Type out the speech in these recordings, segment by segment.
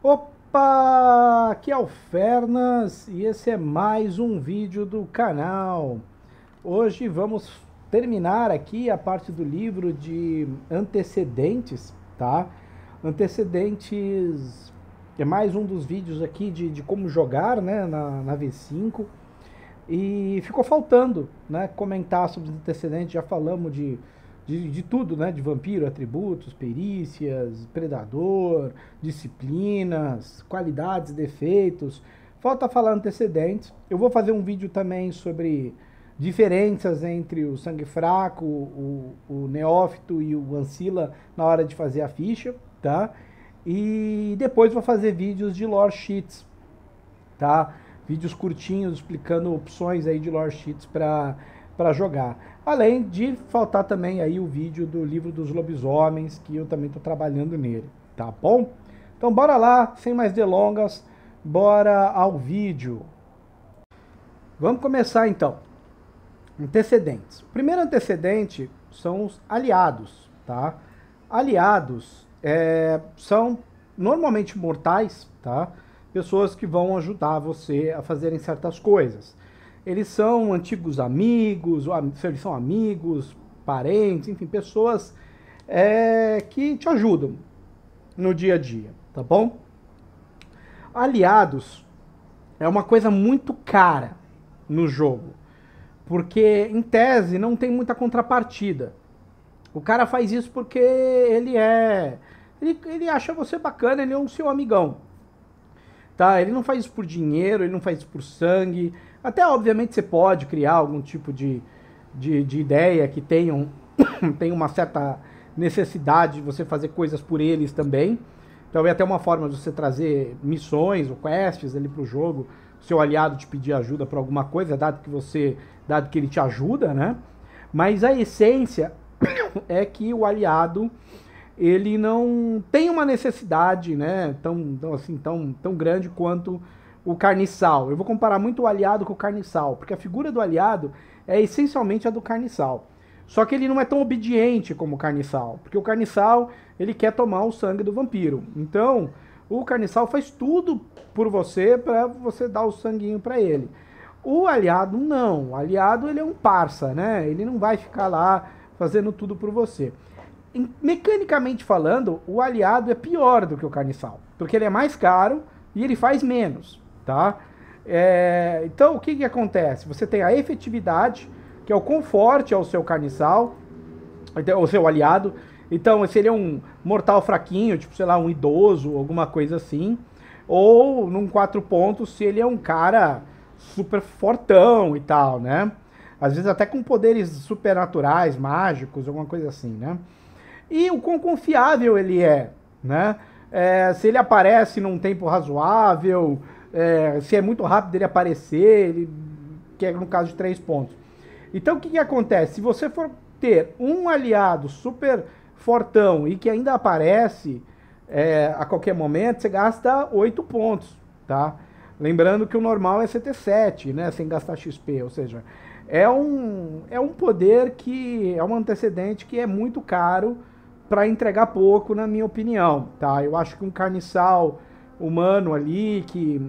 Opa! Aqui é o Fernas e esse é mais um vídeo do canal. Hoje vamos terminar aqui a parte do livro de antecedentes, tá? Antecedentes é mais um dos vídeos aqui de como jogar, né, na V5. E ficou faltando, né, comentar sobre os antecedentes. Já falamos de tudo, né? De vampiro, atributos, perícias, predador, disciplinas, qualidades, defeitos. Falta falar antecedentes. Eu vou fazer um vídeo também sobre diferenças entre o sangue fraco, o neófito e o ancila na hora de fazer a ficha, tá? E depois vou fazer vídeos de lore sheets, tá? Vídeos curtinhos explicando opções aí de lore sheets para jogar. Além de faltar também aí o vídeo do livro dos lobisomens, que eu também estou trabalhando nele, tá bom? Então bora lá, sem mais delongas, bora ao vídeo. Vamos começar então. Antecedentes. O primeiro antecedente são os aliados, tá? Aliados são normalmente mortais, tá? Pessoas que vão ajudar você a fazerem certas coisas. Eles são antigos amigos, ou eles são amigos, parentes, enfim, pessoas que te ajudam no dia a dia, tá bom? Aliados é uma coisa muito cara no jogo, porque em tese não tem muita contrapartida. O cara faz isso porque ele acha você bacana, ele é um seu amigão. Tá? Ele não faz isso por dinheiro, ele não faz isso por sangue. Até, obviamente, você pode criar algum tipo de ideia que tenha uma certa necessidade de você fazer coisas por eles também. Então é até uma forma de você trazer missões ou quests ali pro jogo, o seu aliado te pedir ajuda para alguma coisa, dado que ele te ajuda, né? Mas a essência é que o aliado ele não tem uma necessidade, né, tão grande quanto o carniçal. Eu vou comparar muito o aliado com o carniçal, porque a figura do aliado é essencialmente a do carniçal. Só que ele não é tão obediente como o carniçal, porque o carniçal ele quer tomar o sangue do vampiro. Então, o carniçal faz tudo por você para você dar o sanguinho para ele. O aliado não. O aliado ele é um parça, né? Ele não vai ficar lá fazendo tudo por você. Mecanicamente falando, o aliado é pior do que o carniçal, porque ele é mais caro e ele faz menos, tá? Então, o que acontece? Você tem a efetividade, que é o conforte ao seu carniçal, ao seu aliado. Então, se ele é um mortal fraquinho, tipo, sei lá, um idoso, alguma coisa assim, ou num 4 pontos, se ele é um cara super fortão e tal, né? Às vezes até com poderes supernaturais, mágicos, alguma coisa assim, né? E o quão confiável ele é, né? Se ele aparece num tempo razoável, se é muito rápido ele aparecer, que é no caso de 3 pontos. Então o que acontece? Se você for ter um aliado super fortão e que ainda aparece a qualquer momento, você gasta 8 pontos, tá? Lembrando que o normal é você ter 7, né? Sem gastar XP, ou seja, é um poder que é um antecedente que é muito caro para entregar pouco, na minha opinião, tá? Eu acho que um carniçal humano ali que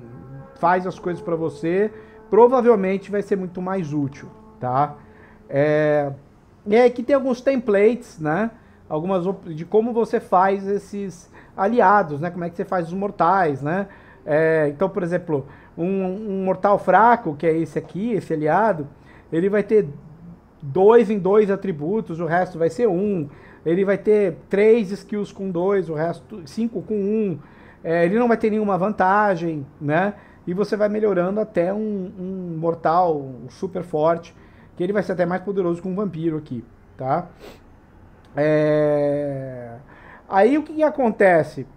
faz as coisas para você provavelmente vai ser muito mais útil, tá? E aqui tem alguns templates, né? Algumas de como você faz esses aliados, né? Como é que você faz os mortais, né? Então, por exemplo, um mortal fraco, que é esse aqui, esse aliado, ele vai ter 2 em 2 atributos, o resto vai ser 1. Ele vai ter 3 skills com 2, o resto 5 com 1. Ele não vai ter nenhuma vantagem, né? E você vai melhorando até um mortal super forte, que ele vai ser até mais poderoso que um vampiro aqui, tá? Aí o que acontece?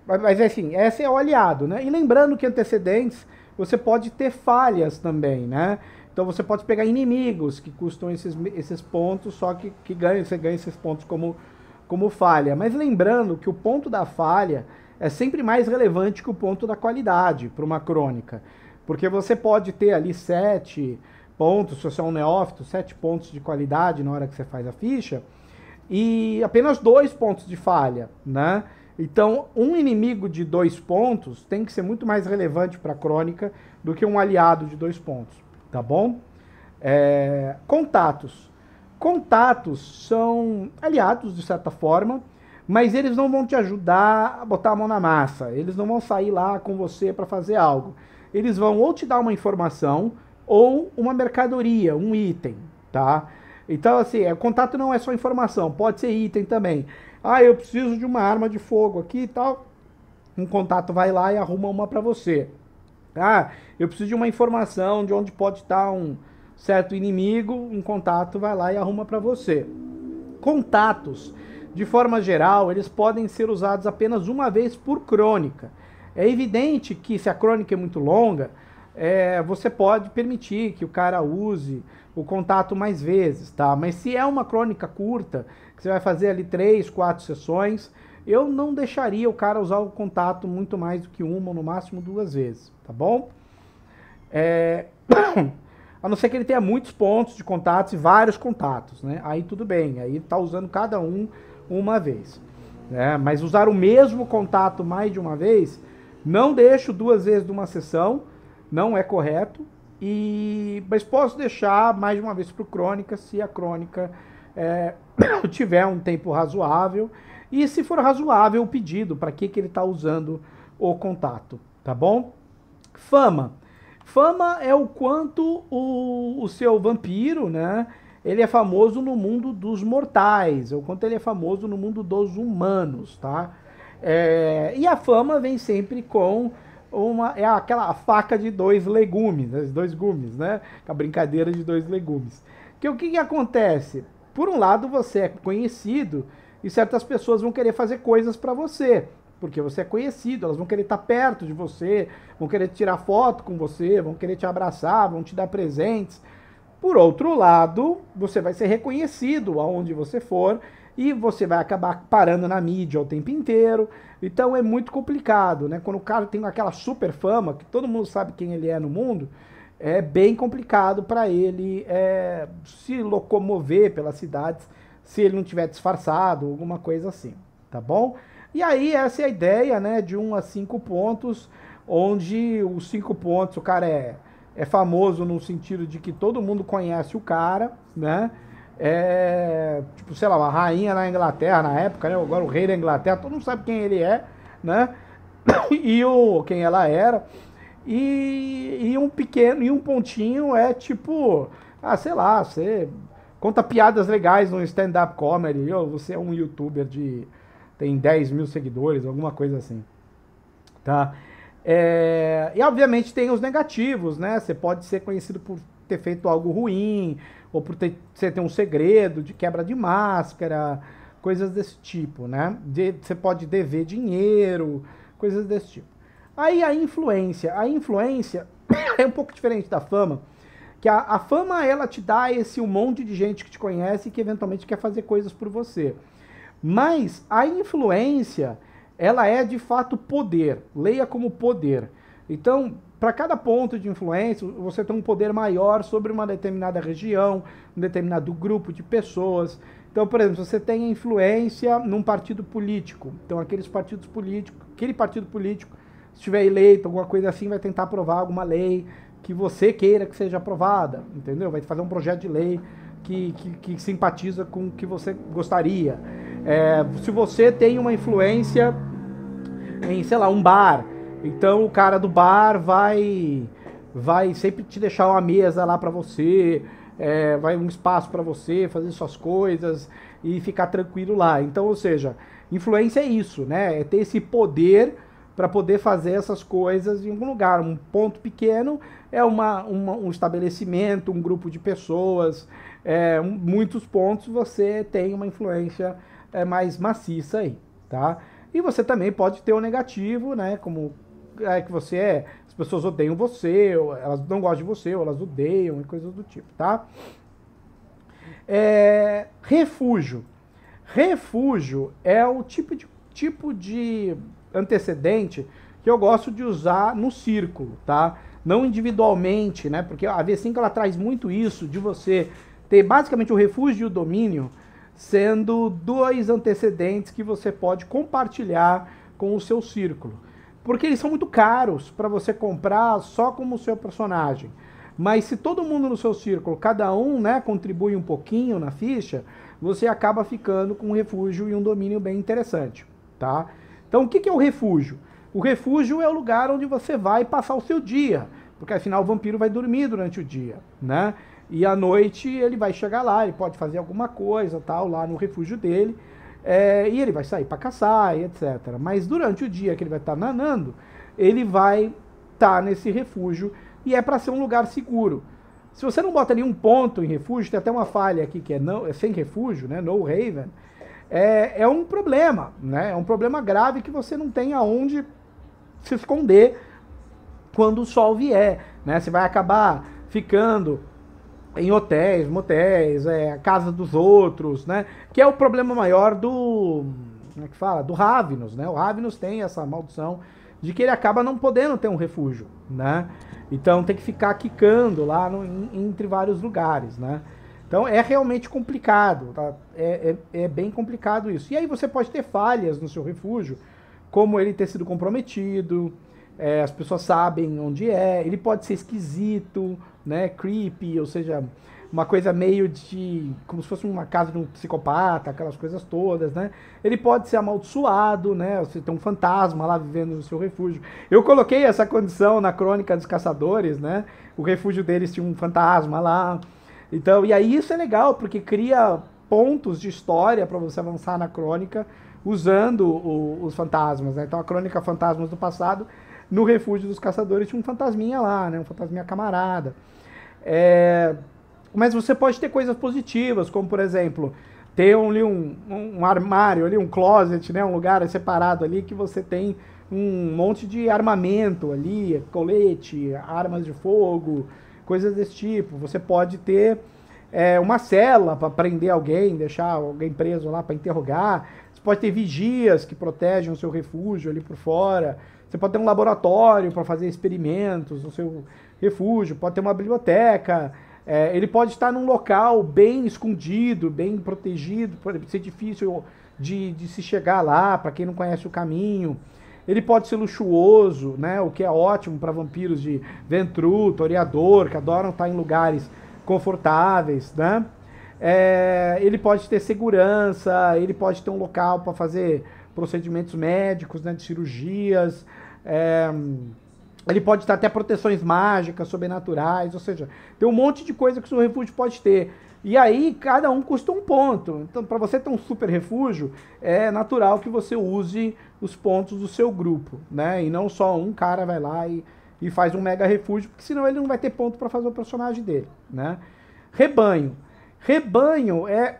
Mas assim, esse é o aliado, né? E lembrando que antecedentes, você pode ter falhas também, né? Então você pode pegar inimigos que custam esses pontos, só que você ganha esses pontos como falha. Mas lembrando que o ponto da falha é sempre mais relevante que o ponto da qualidade para uma crônica. Porque você pode ter ali 7 pontos, se você é um neófito, 7 pontos de qualidade na hora que você faz a ficha, e apenas 2 pontos de falha, né? Então, um inimigo de 2 pontos tem que ser muito mais relevante para a crônica do que um aliado de 2 pontos, tá bom? Contatos. Contatos são aliados, de certa forma, mas eles não vão te ajudar a botar a mão na massa. Eles não vão sair lá com você para fazer algo. Eles vão ou te dar uma informação ou uma mercadoria, um item, tá? Então, assim, o contato não é só informação, pode ser item também. Ah, eu preciso de uma arma de fogo aqui e tal. Um contato vai lá e arruma uma para você. Ah, eu preciso de uma informação de onde pode estar um certo inimigo, um contato vai lá e arruma para você. Contatos, de forma geral, eles podem ser usados apenas uma vez por crônica. É evidente que se a crônica é muito longa, você pode permitir que o cara use o contato mais vezes, tá? Mas se é uma crônica curta, que você vai fazer ali 3, 4 sessões, eu não deixaria o cara usar o contato muito mais do que uma, ou no máximo 2 vezes, tá bom? A não ser que ele tenha muitos pontos de contatos e vários contatos, né? Aí tudo bem, aí tá usando cada um uma vez, né? Mas usar o mesmo contato mais de uma vez, não deixo 2 vezes de uma sessão, não é correto, mas posso deixar mais de uma vez para o crônica, se a crônica tiver um tempo razoável, e se for razoável o pedido, para que ele está usando o contato, tá bom? Fama. Fama é o quanto o seu vampiro, né, ele é famoso no mundo dos mortais, o quanto ele é famoso no mundo dos humanos, tá? E a fama vem sempre com aquela faca de 2 legumes, 2 gumes, né? A brincadeira de 2 legumes. Que o que acontece? Por um lado, você é conhecido e certas pessoas vão querer fazer coisas para você, porque você é conhecido, elas vão querer estar perto de você, vão querer tirar foto com você, vão querer te abraçar, vão te dar presentes. Por outro lado, você vai ser reconhecido aonde você for e você vai acabar parando na mídia o tempo inteiro. Então é muito complicado, né? Quando o cara tem aquela super fama, que todo mundo sabe quem ele é no mundo, é bem complicado para ele se locomover pelas cidades se ele não tiver disfarçado, alguma coisa assim, tá bom? E aí essa é a ideia, né, de 1 a 5 pontos, onde os 5 pontos o cara é famoso no sentido de que todo mundo conhece o cara, né? Tipo, sei lá, uma rainha na Inglaterra na época, né? Agora o rei da Inglaterra, todo mundo sabe quem ele é, né? E quem ela era. E um pontinho é tipo, sei lá, você conta piadas legais no stand-up comedy, ou você é um youtuber tem 10 mil seguidores, alguma coisa assim, tá? E obviamente tem os negativos, né? Você pode ser conhecido por ter feito algo ruim, ou por você ter um segredo de quebra de máscara, coisas desse tipo, né? Você pode dever dinheiro, coisas desse tipo. Aí a influência é um pouco diferente da fama, que a fama ela te dá um monte de gente que te conhece e que eventualmente quer fazer coisas por você. Mas a influência, ela é de fato poder, leia como poder. Então, para cada ponto de influência, você tem um poder maior sobre uma determinada região, um determinado grupo de pessoas. Então, por exemplo, você tem influência num partido político. Então, aquele partido político, se estiver eleito, alguma coisa assim, vai tentar aprovar alguma lei que você queira que seja aprovada, entendeu? Vai fazer um projeto de lei que simpatiza com o que você gostaria. Se você tem uma influência em, sei lá, um bar, então o cara do bar vai sempre te deixar uma mesa lá para você, vai um espaço para você fazer suas coisas e ficar tranquilo lá. Então, ou seja, influência é isso, né? É ter esse poder para poder fazer essas coisas em algum lugar. Um ponto pequeno é um estabelecimento, um grupo de pessoas. Muitos pontos você tem uma influência mais maciça aí, tá? E você também pode ter o negativo, né? Como que as pessoas odeiam você, ou elas não gostam de você, ou elas odeiam, e coisas do tipo, tá? Refúgio. Refúgio é o tipo de antecedente que eu gosto de usar no círculo, tá? Não individualmente, né? Porque a V5 ela traz muito isso de você ter basicamente o refúgio e o domínio sendo 2 antecedentes que você pode compartilhar com o seu círculo. Porque eles são muito caros para você comprar só como seu personagem. Mas se todo mundo no seu círculo, cada um, né, contribui um pouquinho na ficha, você acaba ficando com um refúgio e um domínio bem interessante, tá? Então o que é o refúgio? O refúgio é o lugar onde você vai passar o seu dia, porque afinal o vampiro vai dormir durante o dia, né? E à noite ele vai chegar lá, ele pode fazer alguma coisa, tal, lá no refúgio dele, e ele vai sair para caçar, e etc. Mas durante o dia que ele vai estar nanando, ele vai estar nesse refúgio e é para ser um lugar seguro. Se você não bota nenhum ponto em refúgio, tem até uma falha aqui que é sem refúgio, né? No haven, é um problema, né? É um problema grave que você não tem aonde se esconder quando o sol vier, né? Você vai acabar ficando em hotéis, motéis, casa dos outros, né? Que é o problema maior do, como é que fala? Do Ravnus, né? O Ravnus tem essa maldição de que ele acaba não podendo ter um refúgio, né? Então tem que ficar quicando lá entre vários lugares, né? Então é realmente complicado, tá? É bem complicado isso. E aí você pode ter falhas no seu refúgio, como ele ter sido comprometido, as pessoas sabem onde ele pode ser esquisito, né? Creepy, ou seja, uma coisa meio de, como se fosse uma casa de um psicopata, aquelas coisas todas, né? Ele pode ser amaldiçoado, né? Você tem um fantasma lá vivendo no seu refúgio. Eu coloquei essa condição na Crônica dos Caçadores, né? O refúgio deles tinha um fantasma lá. Então, e aí isso é legal, porque cria pontos de história para você avançar na crônica usando os fantasmas, né? Então a Crônica Fantasmas do Passado, no refúgio dos caçadores tinha um fantasminha lá, né? Um fantasminha camarada. Mas você pode ter coisas positivas, como por exemplo, ter ali um armário, ali, um closet, né? Um lugar separado ali que você tem um monte de armamento ali, colete, armas de fogo, coisas desse tipo. Você pode ter uma cela para prender alguém, deixar alguém preso lá para interrogar. Você pode ter vigias que protegem o seu refúgio ali por fora. Você pode ter um laboratório para fazer experimentos no seu refúgio. Pode ter uma biblioteca. Ele pode estar num local bem escondido, bem protegido, pode ser difícil de se chegar lá para quem não conhece o caminho. Ele pode ser luxuoso, né? O que é ótimo para vampiros de Ventru, Toreador, que adoram estar em lugares confortáveis, né? Ele pode ter segurança, ele pode ter um local para fazer procedimentos médicos, né? De cirurgias. Ele pode ter até proteções mágicas, sobrenaturais, ou seja, tem um monte de coisa que o seu refúgio pode ter. E aí, cada um custa um ponto. Então, para você ter um super refúgio, é natural que você use os pontos do seu grupo, né? E não só um cara vai lá e faz um mega refúgio, porque senão ele não vai ter ponto para fazer o personagem dele, né? Rebanho. Rebanho é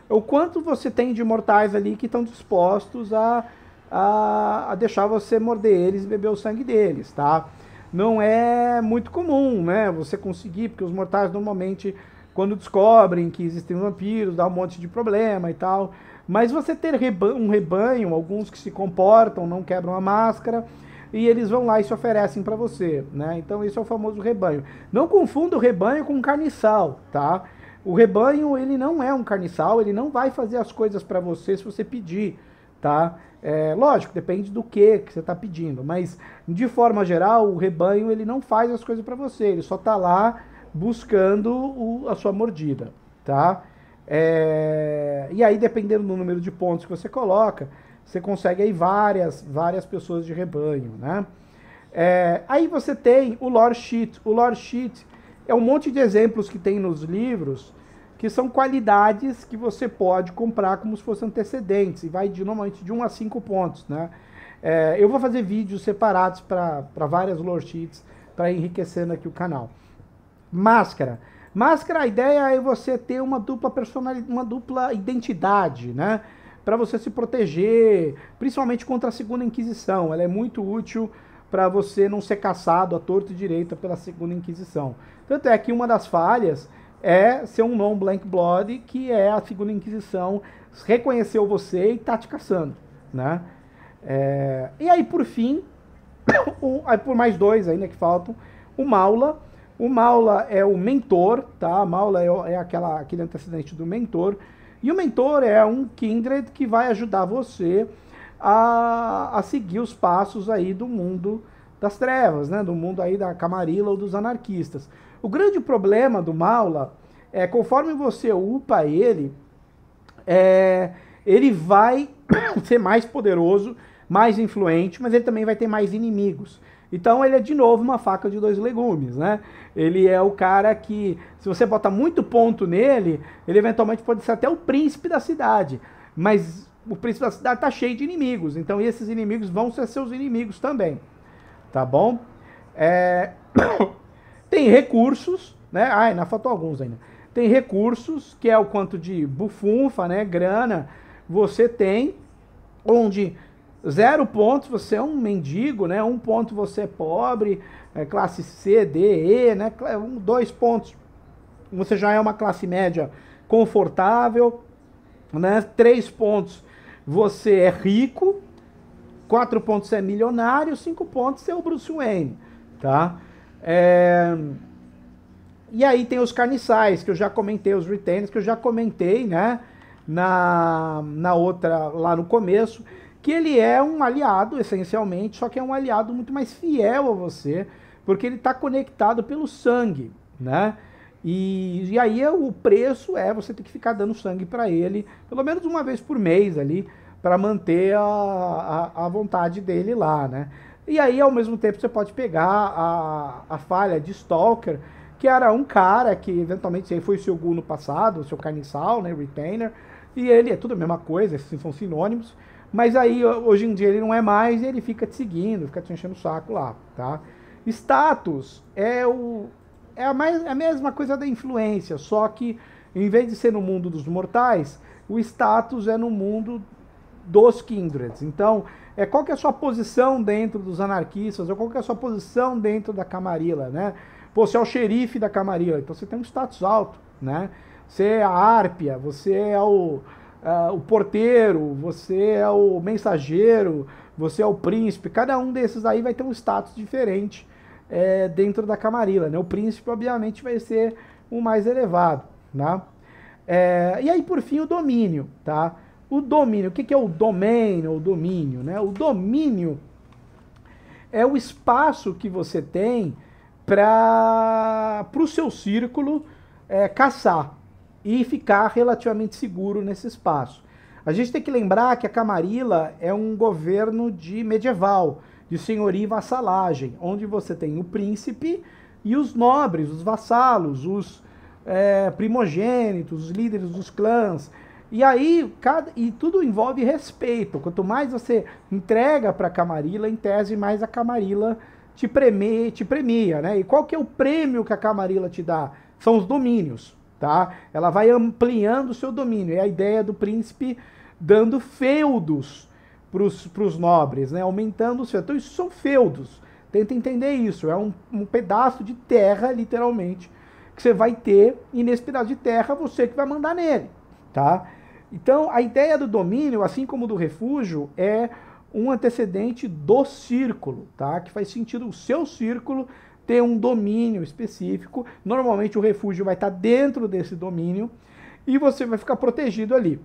o quanto você tem de mortais ali que estão dispostos a deixar você morder eles e beber o sangue deles, tá? Não é muito comum, né, você conseguir, porque os mortais normalmente, quando descobrem que existem vampiros, dá um monte de problema e tal, mas você ter um rebanho, alguns que se comportam, não quebram a máscara, e eles vão lá e se oferecem para você, né, então esse é o famoso rebanho. Não confunda o rebanho com um carniçal, tá? O rebanho, ele não é um carniçal, ele não vai fazer as coisas para você se você pedir, tá? Lógico, depende do que você está pedindo, mas de forma geral o rebanho ele não faz as coisas para você, ele só está lá buscando a sua mordida, tá? E aí dependendo do número de pontos que você coloca, você consegue aí várias pessoas de rebanho, né? Aí você tem o lore sheet. O lore sheet é um monte de exemplos que tem nos livros que são qualidades que você pode comprar como se fossem antecedentes, e vai normalmente de 1 a 5 pontos, né? Eu vou fazer vídeos separados para várias lore sheets, para enriquecendo aqui o canal. Máscara. Máscara, a ideia é você ter uma dupla personalidade, uma dupla identidade, né? Para você se proteger, principalmente contra a Segunda Inquisição. Ela é muito útil para você não ser caçado à torto e direita pela Segunda Inquisição. Tanto é que uma das falhas é ser um non-blank blood, que é a Segunda Inquisição reconheceu você e tá te caçando, né? E aí, por fim, por mais 2 ainda que faltam, o Maula. O Maula é o mentor, tá? Maula é aquele antecedente do mentor. E o mentor é um kindred que vai ajudar você a seguir os passos aí do mundo das trevas, né? Do mundo aí da Camarilla ou dos anarquistas. O grande problema do Maula é, conforme você upa ele, ele vai ser mais poderoso, mais influente, mas ele também vai ter mais inimigos. Então ele é de novo uma faca de dois legumes, né? Ele é o cara que, se você bota muito ponto nele, ele eventualmente pode ser até o príncipe da cidade, mas o príncipe da cidade tá cheio de inimigos, então esses inimigos vão ser seus inimigos também, tá bom? Tem recursos, né? Ainda faltou alguns ainda. Tem recursos, que é o quanto de bufunfa, né? Grana você tem, onde 0 pontos você é um mendigo, né? 1 ponto você é pobre, classe C, D, E, né? 2 pontos você já é uma classe média confortável, né? 3 pontos você é rico, 4 pontos você é milionário, 5 pontos você é o Bruce Wayne, tá? E aí tem os carniçais, que eu já comentei, os retainers, que eu já comentei, né? Na outra, lá no começo, que ele é um aliado, essencialmente, só que é um aliado muito mais fiel a você, porque ele está conectado pelo sangue, né? E aí o preço é você ter que ficar dando sangue para ele, pelo menos uma vez por mês ali, para manter a vontade dele lá, né? E aí, ao mesmo tempo, você pode pegar a falha de Stalker, que era um cara que, eventualmente, foi o seu Ghoul no passado, o seu Carniçal, né, Retainer, e ele é tudo a mesma coisa, esses são sinônimos, mas aí, hoje em dia, ele não é mais e ele fica te seguindo, fica te enchendo o saco lá, tá? Status é a mesma coisa da influência, só que, em vez de ser no mundo dos mortais, o status é no mundo dos kindreds. Então, qual que é a sua posição dentro dos anarquistas, ou qual que é a sua posição dentro da Camarilla, né? Pô, você é o xerife da Camarilla, então você tem um status alto, né? Você é a Árpia, você é o porteiro, você é o mensageiro, você é o príncipe, cada um desses aí vai ter um status diferente dentro da Camarilla, né? O príncipe, obviamente, vai ser o mais elevado, né? E aí, por fim, o domínio, tá? O domínio, o que é o domain ou domínio, né? O domínio é o espaço que você tem para o seu círculo caçar e ficar relativamente seguro nesse espaço. A gente tem que lembrar que a Camarilla é um governo medieval, de senhoria e vassalagem, onde você tem o príncipe e os nobres, os vassalos, os primogênitos, os líderes dos clãs. E aí, tudo envolve respeito. Quanto mais você entrega para a Camarilla, em tese, mais a Camarilla te premia, né? E qual que é o prêmio que a Camarilla te dá? São os domínios, tá? Ela vai ampliando o seu domínio. É a ideia do príncipe dando feudos para os nobres, né? Aumentando os feudos. Então, isso são feudos. Tenta entender isso. É um pedaço de terra, literalmente, que você vai ter, e nesse pedaço de terra, você que vai mandar nele, tá? Então, a ideia do domínio, assim como do refúgio, é um antecedente do círculo, tá? Que faz sentido o seu círculo ter um domínio específico. Normalmente o refúgio vai estar dentro desse domínio e você vai ficar protegido ali,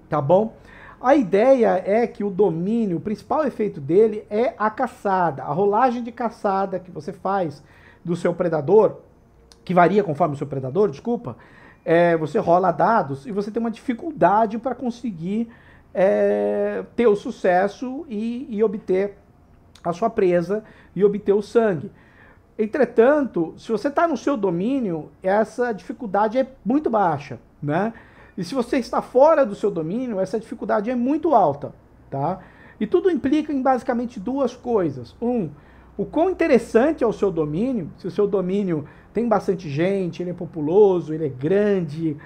tá bom? A ideia é que o domínio, o principal efeito dele é a caçada, a rolagem de caçada que você faz do seu predador, que varia conforme o seu predador, desculpa. Você rola dados e você tem uma dificuldade para conseguir ter o sucesso e obter a sua presa e obter o sangue. Entretanto, se você está no seu domínio, essa dificuldade é muito baixa, né? E se você está fora do seu domínio, essa dificuldade é muito alta, tá? E tudo implica em basicamente 2 coisas. O quão interessante é o seu domínio, se o seu domínio tem bastante gente, ele é populoso, ele é grande,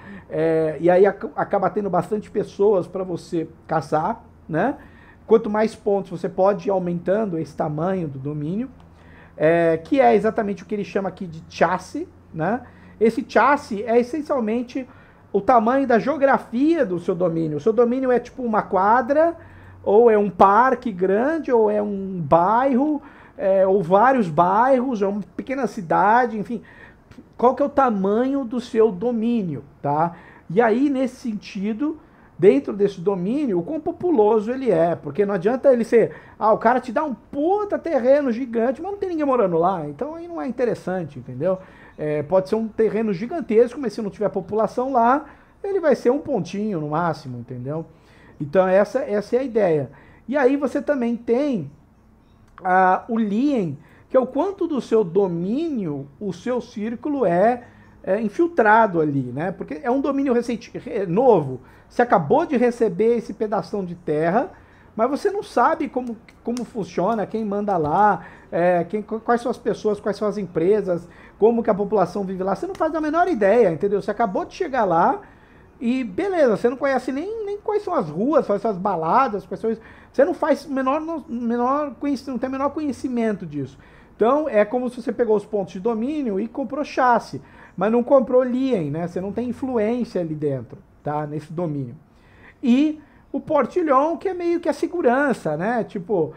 e aí acaba tendo bastante pessoas para você caçar, né? Quanto mais pontos você pode ir aumentando esse tamanho do domínio, que é exatamente o que ele chama aqui de chassi, né? Esse chassi é essencialmente o tamanho da geografia do seu domínio. O seu domínio é tipo uma quadra, ou é um parque grande, ou é um bairro, ou vários bairros, ou uma pequena cidade, enfim, qual que é o tamanho do seu domínio, tá? E aí, nesse sentido, dentro desse domínio, o quão populoso ele é, porque não adianta ele ser, o cara te dá um puta terreno gigante, mas não tem ninguém morando lá, então aí não é interessante, entendeu? Pode ser um terreno gigantesco, mas se não tiver população lá, ele vai ser um pontinho no máximo, entendeu? Então essa é a ideia. E aí você também tem o lien, que é o quanto do seu domínio o seu círculo é infiltrado ali, né? Porque é um domínio novo. Você acabou de receber esse pedação de terra, mas você não sabe como funciona, quem manda lá, quais são as pessoas, quais são as empresas, como que a população vive lá. Você não faz a menor ideia, entendeu? Você acabou de chegar lá e beleza, você não conhece nem quais são as ruas, quais são as baladas, quais são... Você não faz não tem o menor conhecimento disso. Então é como se você pegou os pontos de domínio e comprou chassi, mas não comprou lien, né? Você não tem influência ali dentro, tá? Nesse domínio. E o portilhão, que é meio que a segurança, né? Tipo,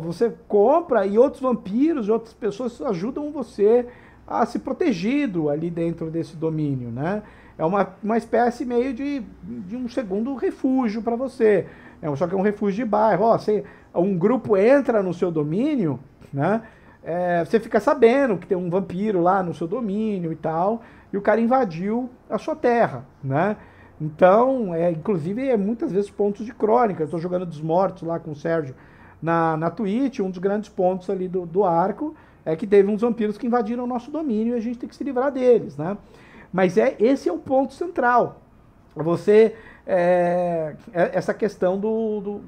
você compra e outros vampiros, outras pessoas ajudam você a se protegido ali dentro desse domínio, né? É uma espécie meio de um segundo refúgio para você. Só que é um refúgio de bairro. Um grupo entra no seu domínio, né? Você fica sabendo que tem um vampiro lá no seu domínio e tal, e o cara invadiu a sua terra, né? Então, inclusive, muitas vezes pontos de crônica. Eu estou jogando dos mortos lá com o Sérgio na Twitch, um dos grandes pontos ali do arco é que teve uns vampiros que invadiram o nosso domínio e a gente tem que se livrar deles, né? Mas esse é o ponto central. Você essa questão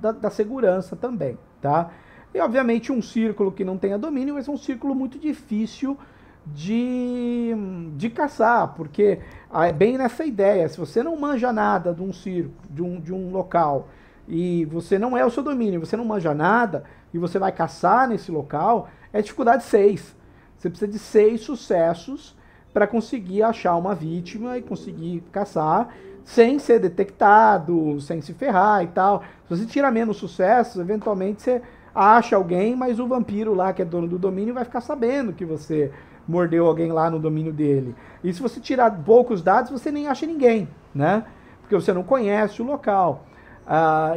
da segurança também, tá? E obviamente um círculo que não tenha domínio vai ser um círculo muito difícil de caçar, porque é bem nessa ideia, se você não manja nada de um círculo, de um local, e você não é o seu domínio, você não manja nada, e você vai caçar nesse local, é dificuldade 6. Você precisa de 6 sucessos para conseguir achar uma vítima e conseguir caçar sem ser detectado, sem se ferrar e tal. Se você tira menos sucessos, eventualmente você acha alguém, mas o vampiro lá, que é dono do domínio, vai ficar sabendo que você mordeu alguém lá no domínio dele. E se você tirar poucos dados, você nem acha ninguém, né? Porque você não conhece o local.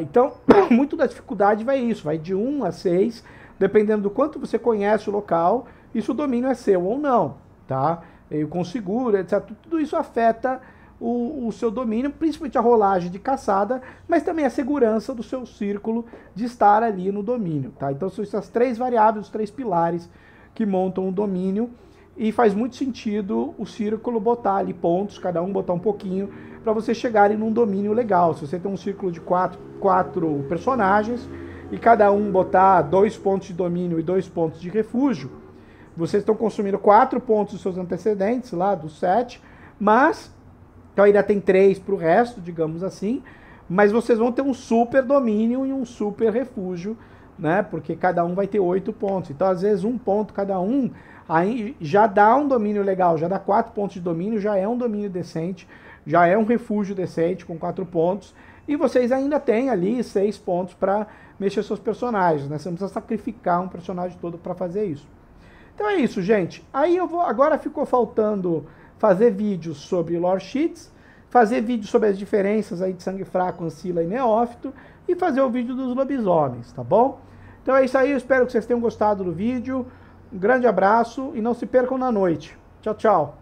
Então, muito da dificuldade vai isso, vai de 1 a 6, dependendo do quanto você conhece o local, e se o domínio é seu ou não, tá? E com seguro, etc. Tudo isso afeta o seu domínio, principalmente a rolagem de caçada, mas também a segurança do seu círculo de estar ali no domínio, tá? Então são essas 3 variáveis, os 3 pilares que montam o domínio, e faz muito sentido o círculo botar ali pontos, cada um botar um pouquinho, para você chegarem num domínio legal. Se você tem um círculo de 4 personagens, e cada um botar 2 pontos de domínio e 2 pontos de refúgio, vocês estão consumindo 4 pontos dos seus antecedentes, lá dos 7, mas então ainda tem 3 para o resto, digamos assim, mas vocês vão ter um super domínio e um super refúgio, né? Porque cada um vai ter 8 pontos. Então, às vezes, 1 ponto cada um, aí já dá um domínio legal, já dá 4 pontos de domínio, já é um domínio decente, já é um refúgio decente com 4 pontos, e vocês ainda têm ali 6 pontos para mexer seus personagens, né? Você não precisa sacrificar um personagem todo para fazer isso. Então é isso, gente. Aí agora ficou faltando fazer vídeos sobre lore sheets, fazer vídeos sobre as diferenças aí de sangue fraco, ancila e neófito, e fazer o vídeo dos lobisomens, tá bom? Então é isso aí, eu espero que vocês tenham gostado do vídeo. Um grande abraço e não se percam na noite. Tchau, tchau.